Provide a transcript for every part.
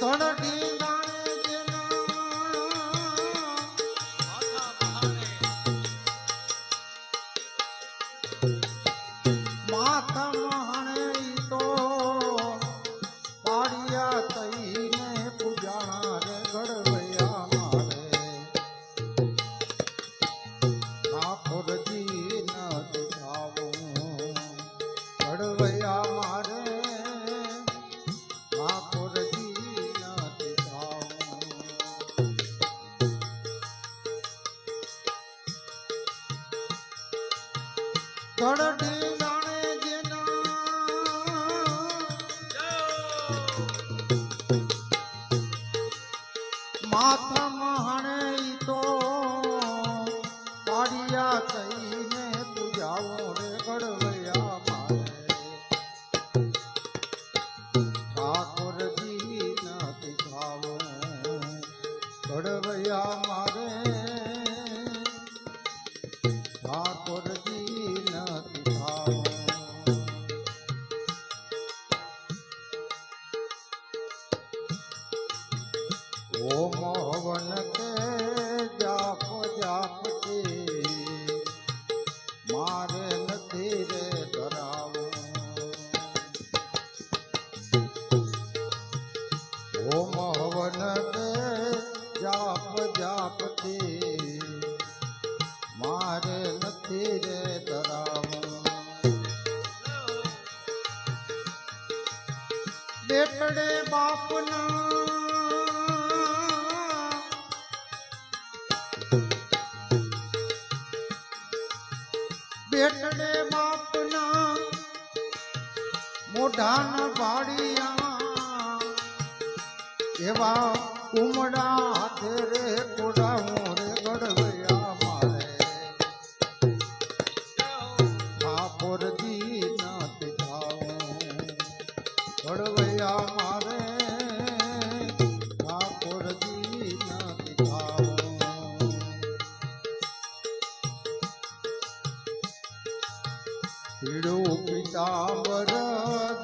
ધડડી દાણે જેના માથા મહાણે તો પાડિયા તઈને પૂજાણા રે ઘડવૈયા મારે ઠાકોરજી નથી ખાવું ઘડવૈયા મારે ઠાકોરજી નથી ખાવું ઘડડી માથા મહાણે તો પાડિયા થઈને પૂજાવો રે ઘડવૈયા મારે ઠાકોરજી નથી ખાવું ઘડવૈયા મારે ઠાકોરજી નથી ખાવું ઓમ હવન કે જાપ જાપતી મારે નથી રે ધરાવું ઓમ હવન કે જાપ જાપતી મારે નથી રે ધરાવું બેટડે બાપના બેટડે બાપના મોઢાના ભાડિયા એવા કુમડા હાથે રે કોડાવું રે ઘડવૈયા મારે ઠાકોરજી નથી ખાવું ઘડવૈયા મારે ઠાકોરજી નથી ખાવું પીળું પીતાંબર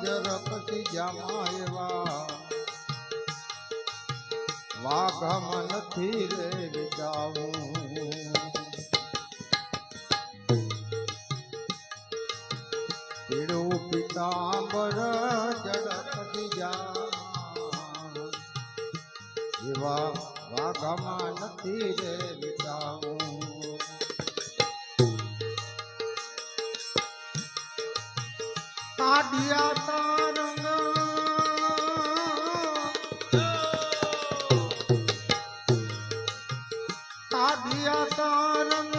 જરકતી જામા એવા વાઘામાં નથી રે જાવું પીળું પીતાંબર જરકતી જામા એવા વાઘામાં નથી રે જાવું કાઢિયા તારંગ કાઢિયા તારંગ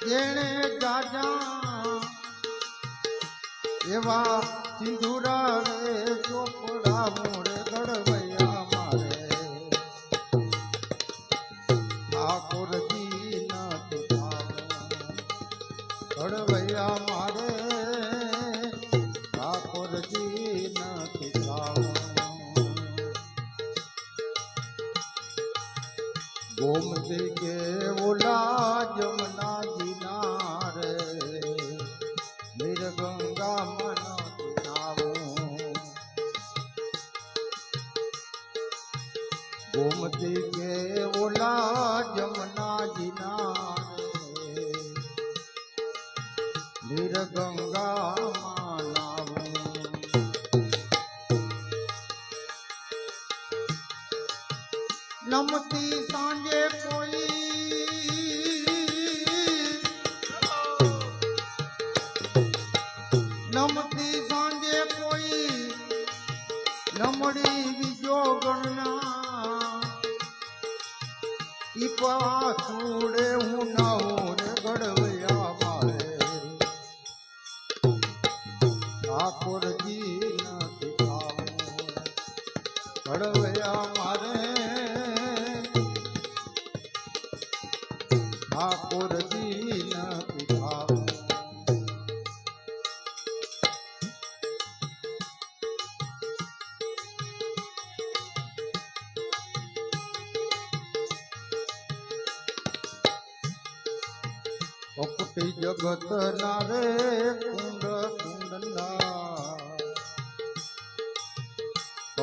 જેણે જાજા એવા સિંધુરા રે ચોપડાવું રે ઘડવૈયા મારે ઠાકોરજી નથી ખાવું ઘડવૈયા મારે ઠાકોરજી નથી ખાવું ગોમતી કે ઓલા જમના જીના રે નિર્ગંગા મન નાવું ગોમતી કે ઓલા જમના જીના રે નિર્ગંગા નમતી સાંજે કોઈ નમતી સાંજે કોઈ નમડી બીજો ગણના ઈપા છોડે હું નાવું રે ઘડવૈયા મારે ઠાકોરજી નથી ખાવું ઘડવૈયા મારે ઠાકોરજી નથી ખાવું કપટી જગત ના રે કુંડ કુંડના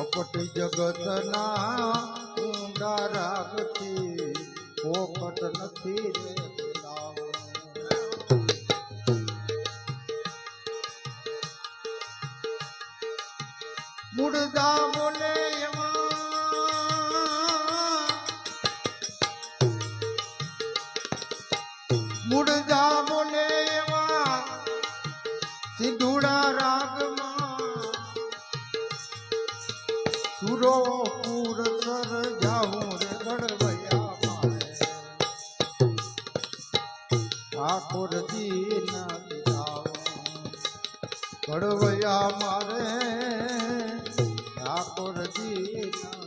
કપટ જગતના ઊંડા રાગથી પોપટ નથી રે બોલાવો. મુર્દા બોલે મુર્દા બોલે એવા સિંધુડા રાગમાં સુરો પૂર સર જાઉં રે ગડવૈયા મારે ઠાકોરજી ના ગડવૈયા મારે ઠાકોરજી ના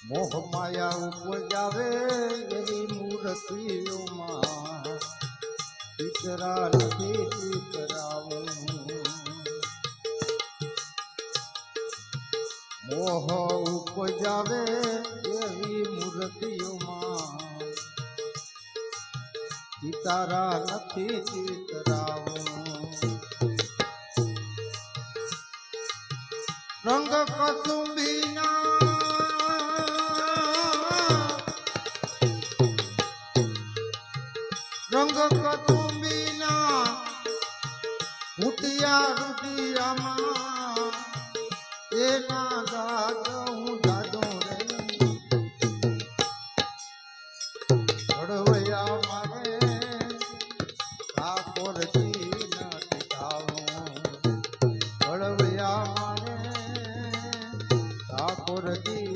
મોહ માયા ઉપજાવે એવી મૂર્તિઓમાં ચિતરા નથી ચિતરાવું. મોહ ઉપજાવે એવી મૂર્તિઓમાં ચિતારા નથી ચિતરાવું. રંગ કસુંબીના રંગ કતુંબીના ભૂતિયા રુદિયામાં એના ગાત હું જાદો રે ઘડવૈયા મારે ઠાકોરજી નથી જાવું. ઘડવૈયા મારે ઠાકોરજી